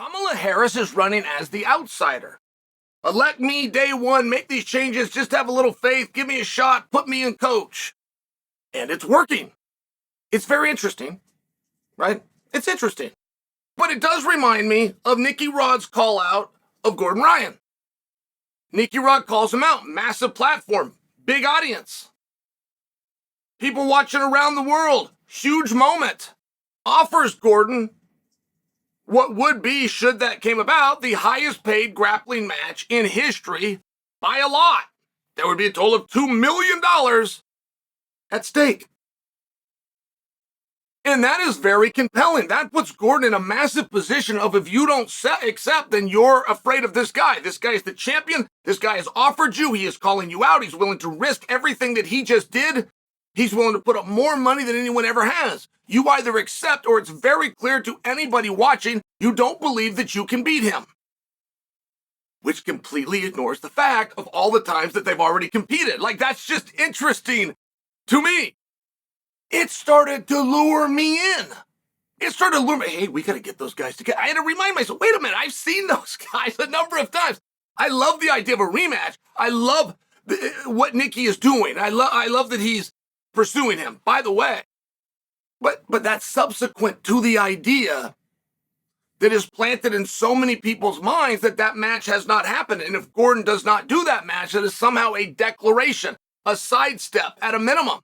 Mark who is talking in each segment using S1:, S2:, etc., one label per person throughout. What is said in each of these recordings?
S1: Kamala Harris is running as the outsider. Elect me day one, make these changes, just have a little faith, give me a shot, put me in coach. And it's working. It's very interesting, right? It's interesting. But it does remind me of Nikki Rod's call out of Gordon Ryan. Nikki Rod calls him out, massive platform, big audience. People watching around the world, huge moment. Offers Gordon what would be, should that came about, the highest paid grappling match in history by a lot. There would be a total of $2 million at stake. And that is very compelling. That puts Gordon in a massive position of, if you don't accept, then you're afraid of this guy. This guy is the champion. This guy has offered you. He is calling you out. He's willing to risk everything that he just did. He's willing to put up more money than anyone ever has. You either accept, or it's very clear to anybody watching, you don't believe that you can beat him. Which completely ignores the fact of all the times that they've already competed. Like, that's just interesting to me. It started to lure me in. It started to lure me. Hey, we got to get those guys together. I had to remind myself, wait a minute, I've seen those guys a number of times. I love the idea of a rematch. I love what Nikki is doing. I love that he's pursuing him, by the way. But that's subsequent to the idea that is planted in so many people's minds that match has not happened. And if Gordon does not do that match, that is somehow a declaration, a sidestep at a minimum.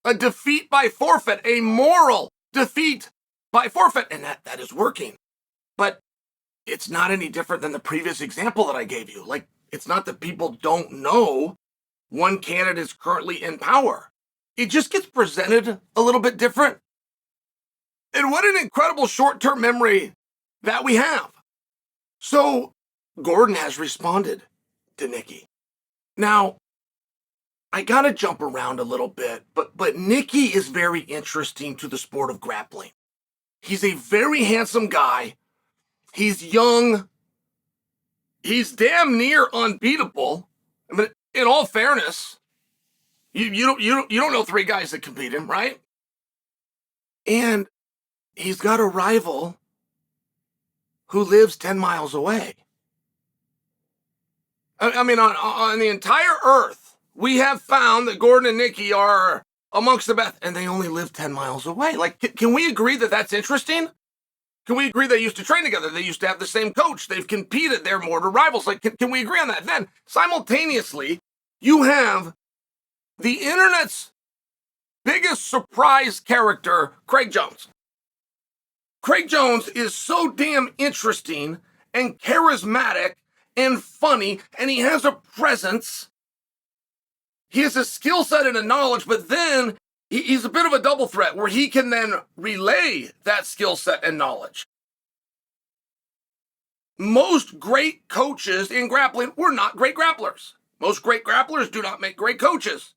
S1: A defeat by forfeit, a moral defeat by forfeit. And that is working. But it's not any different than the previous example that I gave you. Like, it's not that people don't know one candidate is currently in power. It just gets presented a little bit different. And what an incredible short-term memory that we have. So Gordon has responded to Nikki. Now, I got to jump around a little bit, but Nikki is very interesting to the sport of grappling. He's a very handsome guy. He's young. He's damn near unbeatable. I mean, in all fairness, you don't know three guys that can beat him, right? And he's got a rival who lives 10 miles away. I mean, on the entire earth, we have found that Gordon and Nikki are amongst the best, and they only live 10 miles away. Like, can we agree that that's interesting? Can we agree they used to train together? They used to have the same coach. They've competed. They're mortal rivals. Like, can we agree on that? Then, simultaneously, you have the internet's biggest surprise character, Craig Jones. Craig Jones is so damn interesting and charismatic and funny, and he has a presence. He has a skill set and a knowledge, but then he's a bit of a double threat where he can then relay that skill set and knowledge. Most great coaches in grappling were not great grapplers. Most great grapplers do not make great coaches.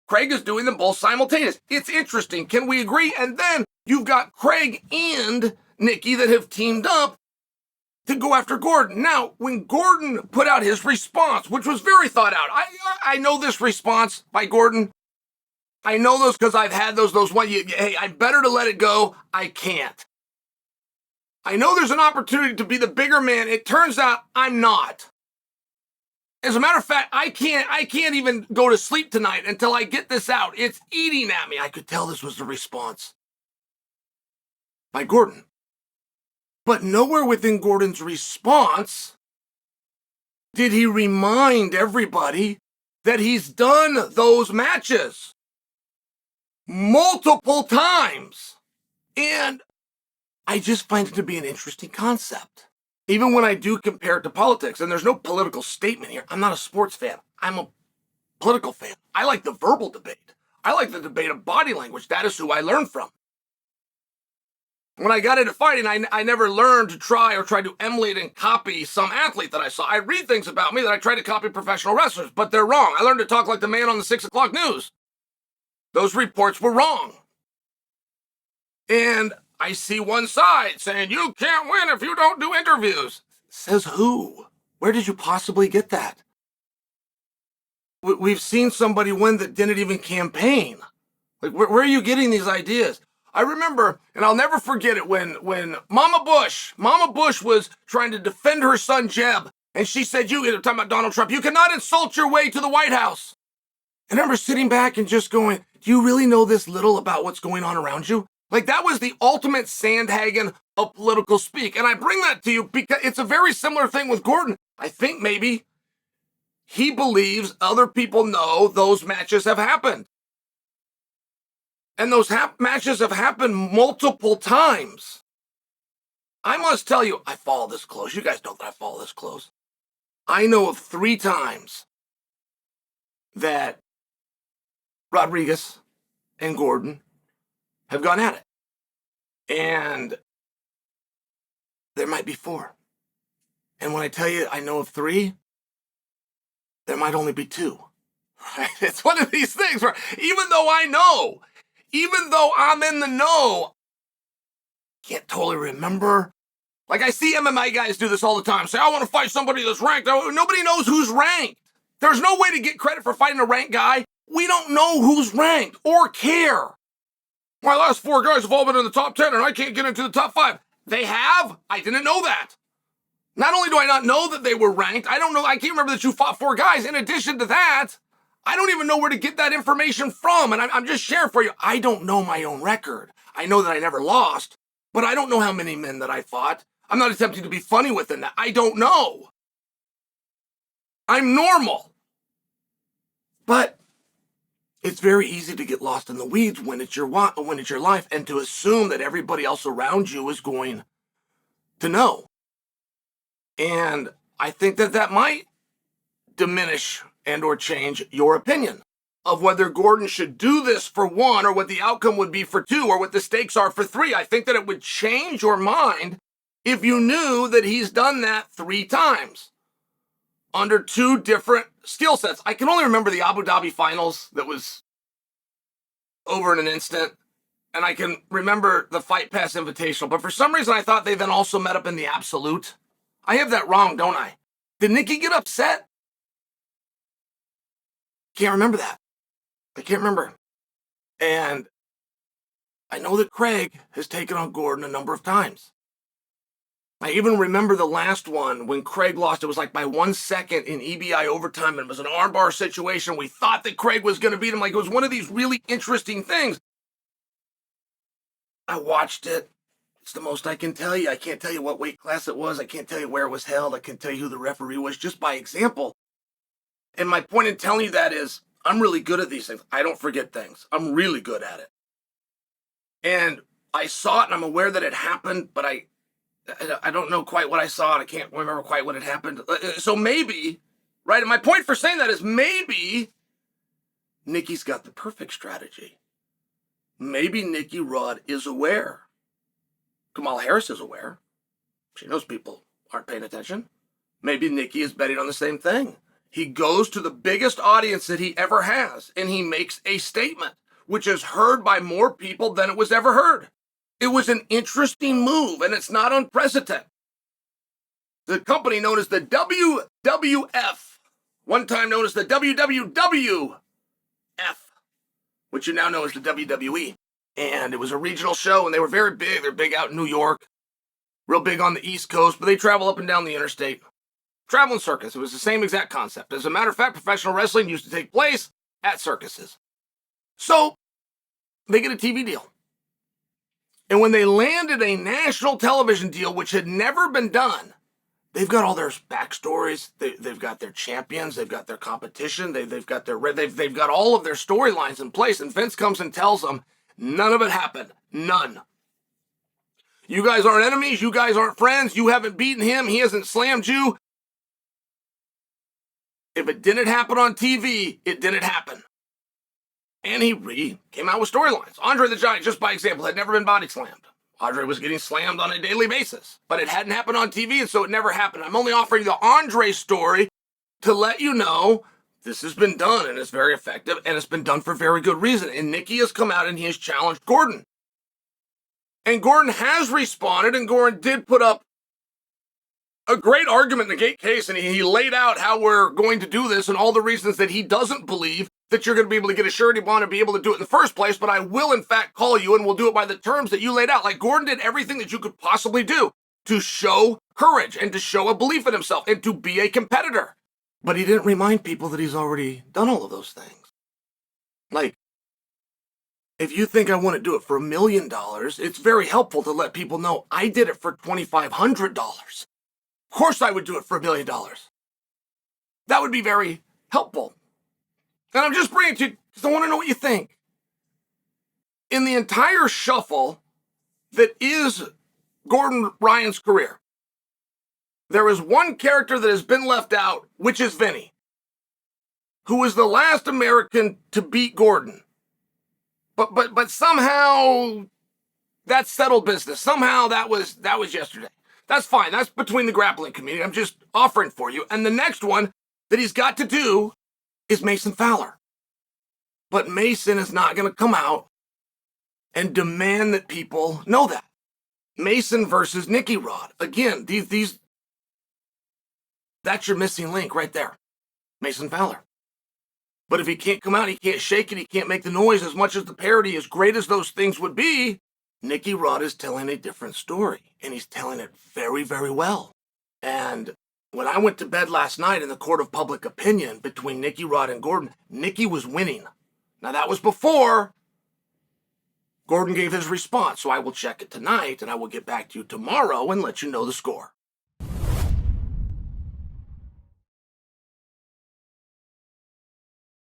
S1: Craig is doing them both simultaneous. It's interesting. Can we agree? And then you've got Craig and Nikki that have teamed up to go after Gordon. Now, when Gordon put out his response, which was very thought out, I know this response by Gordon. I know those because I've had those one. Hey, I'm better to let it go. I can't. I know there's an opportunity to be the bigger man. It turns out I'm not. As a matter of fact, I can't even go to sleep tonight until I get this out. It's eating at me. I could tell this was the response by Gordon. But nowhere within Gordon's response did he remind everybody that he's done those matches multiple times. And I just find it to be an interesting concept. Even when I do compare it to politics, and there's no political statement here. I'm not a sports fan. I'm a political fan. I like the verbal debate. I like the debate of body language. That is who I learn from. When I got into fighting, I never learned to try to emulate and copy some athlete that I saw. I read things about me that I try to copy professional wrestlers, but they're wrong. I learned to talk like the man on the 6 o'clock news. Those reports were wrong. And I see one side saying, you can't win if you don't do interviews. Says who? Where did you possibly get that? We've seen somebody win that didn't even campaign. Like, where are you getting these ideas? I remember, and I'll never forget it, when Mama Bush was trying to defend her son Jeb, and she said, you, talking about Donald Trump, you cannot insult your way to the White House. And I remember sitting back and just going, do you really know this little about what's going on around you? Like, that was the ultimate sandhagging of political speak. And I bring that to you because it's a very similar thing with Gordon. I think maybe he believes other people know those matches have happened. And those matches have happened multiple times. I must tell you, I follow this close. You guys know that I follow this close. I know of 3 times that Rodriguez and Gordon have gone at it. And there might be 4. And when I tell you I know of 3, there might only be 2. Right? It's one of these things where even though I'm in the know, I can't totally remember. Like, I see MMA guys do this all the time. Say, I want to fight somebody that's ranked. Nobody knows who's ranked. There's no way to get credit for fighting a ranked guy. We don't know who's ranked or care. My last 4 guys have all been in the top 10 and I can't get into the top 5. They have? I didn't know that. Not only do I not know that they were ranked, I can't remember that you fought 4 guys. In addition to that, I don't even know where to get that information from. And I'm just sharing for you. I don't know my own record. I know that I never lost, but I don't know how many men that I fought. I'm not attempting to be funny within that. I don't know. I'm normal. But it's very easy to get lost in the weeds when it's your life and to assume that everybody else around you is going to know. And I think that might diminish and or change your opinion of whether Gordon should do this for 1 or what the outcome would be for 2 or what the stakes are for 3. I think that it would change your mind if you knew that he's done that 3 times under 2 different skill sets. I can only remember the Abu Dhabi finals that was over in an instant. And I can remember the Fight Pass Invitational. But for some reason, I thought they then also met up in the Absolute. I have that wrong, don't I? Did Nikki get upset? Can't remember that. I can't remember. And I know that Craig has taken on Gordon a number of times. I even remember the last one when Craig lost. It was like by 1 second in EBI overtime, and it was an armbar situation. We thought that Craig was going to beat him. Like, it was one of these really interesting things. I watched it. It's the most I can tell you. I can't tell you what weight class it was. I can't tell you where it was held. I can't tell you who the referee was, just by example. And my point in telling you that is, I'm really good at these things. I don't forget things. I'm really good at it. And I saw it, and I'm aware that it happened, but I don't know quite what I saw, and I can't remember quite what had happened. So maybe, right, and my point for saying that is maybe Nikki's got the perfect strategy. Maybe Nikki Rod is aware. Kamala Harris is aware. She knows people aren't paying attention. Maybe Nikki is betting on the same thing. He goes to the biggest audience that he ever has, and he makes a statement, which is heard by more people than it was ever heard. It was an interesting move, and it's not unprecedented. The company known as the WWF, one time known as the WWWF, which you now know as the WWE. And it was a regional show, and they were very big. They're big out in New York, real big on the East Coast, but they travel up and down the interstate. Traveling circus. It was the same exact concept. As a matter of fact, professional wrestling used to take place at circuses. So they get a TV deal. And when they landed a national television deal, which had never been done, they've got all their backstories. They've got their champions. They've got their competition. They've got all of their storylines in place. And Vince comes and tells them, none of it happened. None. You guys aren't enemies. You guys aren't friends. You haven't beaten him. He hasn't slammed you. If it didn't happen on TV, it didn't happen. And he came out with storylines. Andre the Giant, just by example, had never been body slammed. Andre was getting slammed on a daily basis, but it hadn't happened on TV, and so it never happened. I'm only offering the Andre story to let you know this has been done, and it's very effective, and it's been done for very good reason. And Nikki has come out, and he has challenged Gordon. And Gordon has responded, and Gordon did put up a great argument in the gate case, and he laid out how we're going to do this and all the reasons that he doesn't believe that you're going to be able to get a surety bond and be able to do it in the first place, but I will in fact call you and we'll do it by the terms that you laid out. Like Gordon did everything that you could possibly do to show courage and to show a belief in himself and to be a competitor. But he didn't remind people that he's already done all of those things. Like, if you think I want to do it for $1 million, it's very helpful to let people know I did it for $2,500. Of course I would do it for $1 million. That would be very helpful. And I'm just bringing it to you because I want to know what you think. In the entire shuffle that is Gordon Ryan's career, there is one character that has been left out, which is Vinny, who was the last American to beat Gordon. But somehow that's settled business. Somehow that was yesterday. That's fine. That's between the grappling community. I'm just offering for you. And the next one that he's got to do is Mason Fowler. But Mason is not going to come out and demand that people know that. Mason versus Nikki Rod. Again, that's your missing link right there. Mason Fowler. But if he can't come out, he can't shake it, he can't make the noise, as much as the parody, as great as those things would be, Nikki Rod is telling a different story. And he's telling it very, very well. And when I went to bed last night in the court of public opinion between Nikki Rod and Gordon, Nikki was winning. Now that was before Gordon gave his response. So I will check it tonight and I will get back to you tomorrow and let you know the score.